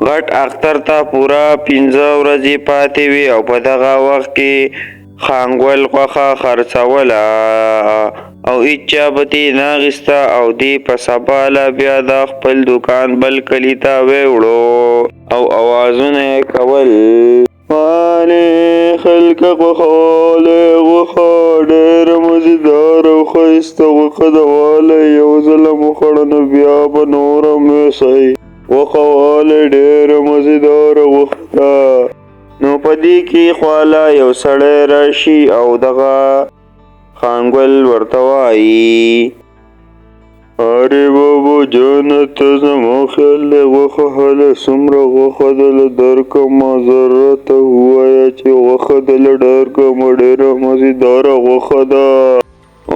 غټ اختر ته پوره 15 ورځې پاتې وي او په دغه وخت کې خانګول غوښه خرڅوله او هیچا به ترې نه اخیسته او دی په سبا له بیا د خپل دوکان بل کلي ته ویوړو او اوازونه یې کول: والې خلکه غوښه، والې غوښه، ډېره مزېداره او ښایسته غوښه ده، والې یو ځله مو خوړه نو بیا به نور هم یوسئ. غوښه والې ډېره مزېداره غوښه ده. نو په دې کې خواله یو سړی راشي او دغه خانګول ورته وایي: ارې بابا جانه ته زما خیال دی غوښه هله څومره غوښه دله درکړمه، زه راته ووایه چې غوښه دله درکړمه، ډېره مزېداره غوښه ده.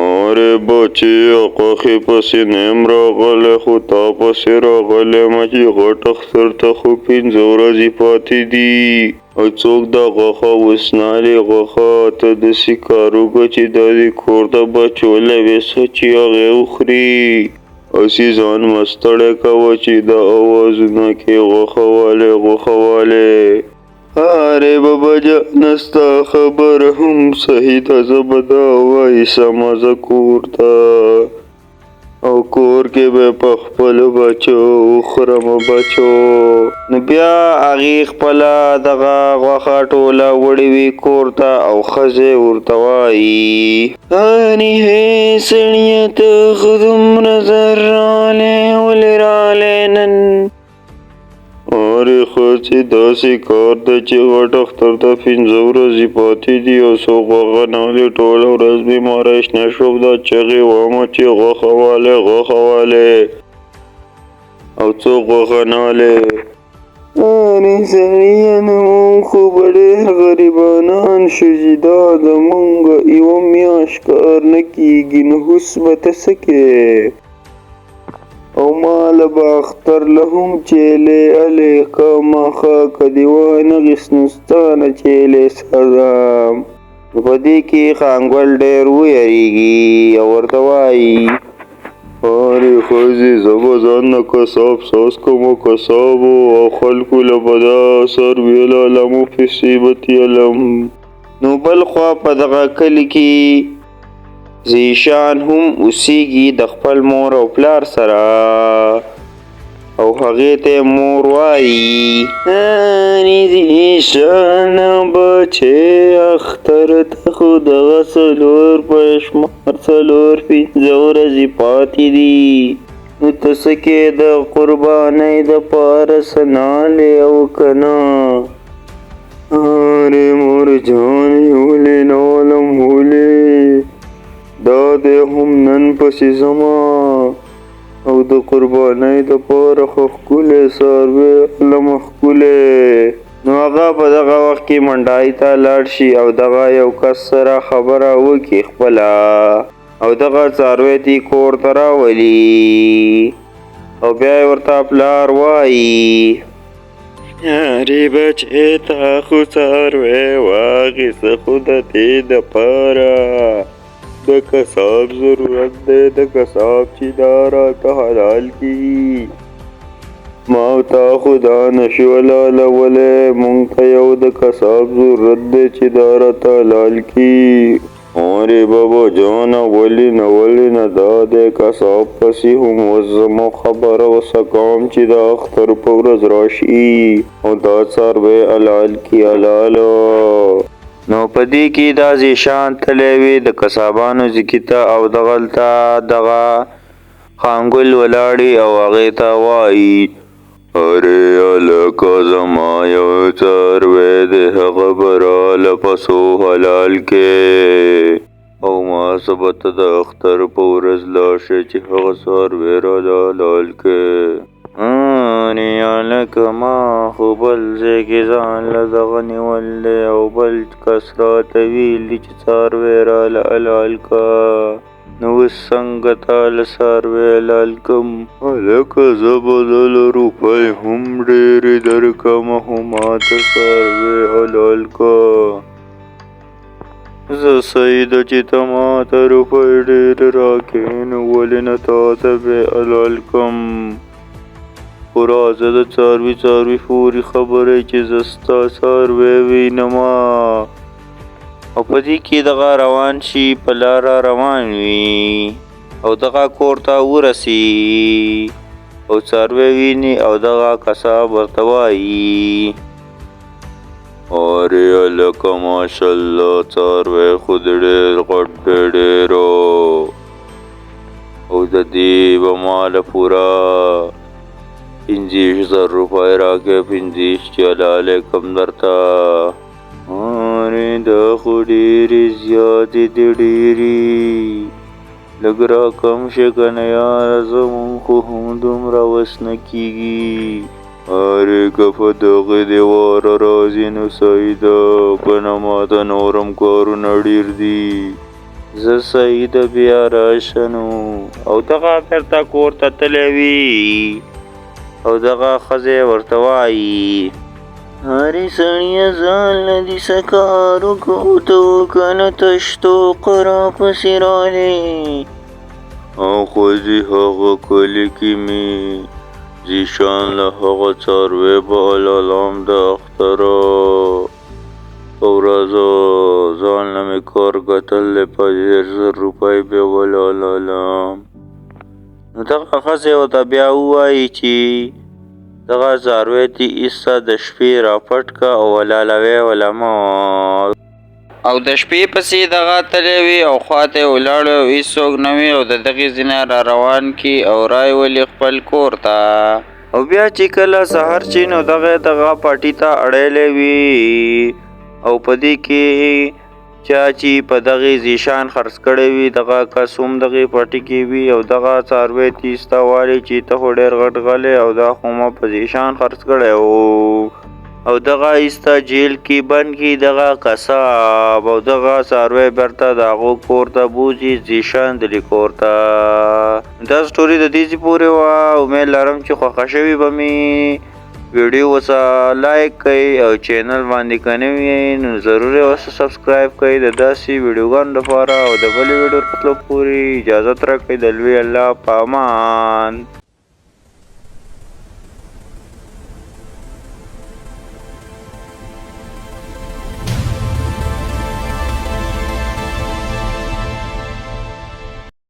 ارې بچیه غوښې پسې نه یم راغلی خو تا پسې راغلی یم چې غټ اختر ته خو 15 ورځې پاتې دي او څوک دا غوښه وسنالې غوښه ته داسې کار وکړه چې دا دې کور ته بچو له ویسه چې هغې وخوري. هسې ځان مه ستړی کوه چې دا اوازونه کې غوښه والې غوښه والې. ارې بابا جانه ستا خبره هم صحیح ده، زه به دا وایسمه زه کور ته او کور کې به په خپلو بچو وخورم بچو. نو بیا هغې خپله دغه غوښه ټوله وړې وي کور ته او ښځې ورته وایي: انی هی سړیه ته خو دومره زر راغلی ولې راغلی نن؟ ارې ښځې داسې کار ده چې غټ اختر ته 15 ورځې پاتې دي او څو غوښه نالې ټوله ورځ بیماری شنه شوم دا چغې وهمه چې غوښه والې غوښه والې او څو غوښه نالې. ارې سړیه نو مونږ خو به ډېر غریبانان شو چې دا زمونږ یوه میاشت کار نه کېږي، نو اوس به ته څه کوې؟ او ماله به اختر له هم چیلې الې خامخا که دې وانه اخیست نو ستا نه چیلې ساتم. په دې کې خانګول ډېر ویریږي او ورته وایي: ارې ښځې زه به ځان نه قصاب ساز کوم قصابو او خلکو له به دا څاروي لالم و پیسې به تیلم. نو بل خوا په دغه کلي کې زیشان هم اوسیږي د خپل مور او پلار سره او هغې ته مور وایي: انی زیشانه بچې اختر ته خو دغه څلور په شمار 4-15 ورځې پاتې دي، نو ته څه کې د قربانۍ دپاره څه نالې او که نه؟ ارې مور جانې ولې نالم ولې؟ دا دی هم نن پسې ځمه او د قربانۍ دپاره خو ښکلی څاروی علمه ښکلی. نو هغه په دغه وخت کې منډای ته لاړ شي او دغه یو کس سره خبره وکړي خپله او دغه څاروی ته کور ته راولي او بیا یې ورته پلار وایي: ارې بچې تا خو څاروی واخیسته خو د دې دپاره د قصاب ضرورت دی، د قصاب چې دا راته حلال کړي. ما او تا خو دا نشو حلالولی، مونږ ته یو د قصاب ضرورت دی چې دا راته حلال کړي. ارې بابا جانه ولې نه ولې نه، دا دی قصاب پسې هم اوس زما خبره اوسه کوم چې د اختر په ورځ راشي او دا څاروی حلال کړي حلالو. نو په دې کې دا زیشان تللی وي د قصابانو ځکي ته او دغلته دغه خانګل ولاړې او هغې ته وایي: ارې هلکه زما یو څاروی دی هغه به راله پسو حلال کې او ما څه به ته د اختر په ورځ لاړ شې چې هغه څاروی راله حلال کې. ارې هلکه ما خو بل ځای کې ځان له دغه نیول دی او بل کس راته ویلي چې څاروی راله حلال که، نو اوس څنګه تاله څاروی حلال کړم؟ هلکه زه به 10 روپۍ هم ډېرې درکړمه خو ما ته څاروی حلال که. زه صحیح ده چې ته ما ته روپۍ ډېرې راکړې نو ولې نه تا ته به حلال کړم؟ پوره زه د څاروي پورې خبرې چې زه ستا څاروی وینمه. او په دې کې دغه روان شي په لاره روان وي او دغه کور ته ورسي او څاروی ویني او دغه کساب ورته وایي ارې هلکه ماشاءالله څاروی خو دې ډېر غټ دی ډېرو او د دې به ماله پوره 50,000 روپۍ راکړې 50 چې الله علیکم درته. ارې دا خو ډېرې زیاتې دي ډېرې لږ راکم شه که نه یاره زمونږ خو هم دومره وس نه کېږي. ارې که په دغې دې واره راځې نو صحیح ده که نه ماته نور هم کارونه ډېر دي زه صحیح ده بیا راشه نو. او دغه بېرته کور ته تللی وي او دغه ښځې ورته وایي ارې سړیه ځان له دې څه کار وکړو ته که نه تش توقه راپسې راغلې. او ښځې هغه کلي کې مې زیشان له هغه څاروی به علالام د اختره په ورځو ځان له مې کار ګټل دی 50,000 روپۍ بیا ولالم. نو دغه ښځې ورته بیا ووایي چې دغه څاروی دې ایسته د شپې راپټ که او ولالوی ولمه. او د شپې پسې دغه تللی وي او خواته یې ولاړ وي او هېڅوک نه وي او د دغې ځینه را روان کړي او رای ولي خپل کور ته. او بیا چې کله سهار شي نو دغه پټي ته اړیلی وي او په دې کې چا چې په دغې زیشان خرڅ کړی وي دغه کس هم دغې پټي کې وي او دغه څاروی ته ایسته والي چې ته خو ډېر غټ غلی او دا خو ما په زیشان خرڅ کړی و او دغه ایسته جیل کې بند کړي دغه کساب او دغه څاروی بیرته د هغو کور ته بوځي زیشان دلي کور ته. دا سټوري د دې ځای پورې وه. امید لرم چې خوښه شوې به مې ویډیو وسه لایک کړئ او چینل باندې که نوي یې نو ضرور یې ورسه سبسکرایب کړئ د داسې ویډیوګانو لپاره او د بلې ویډیو راتلو پورې اجازت راکړئ د لوی الله په امان.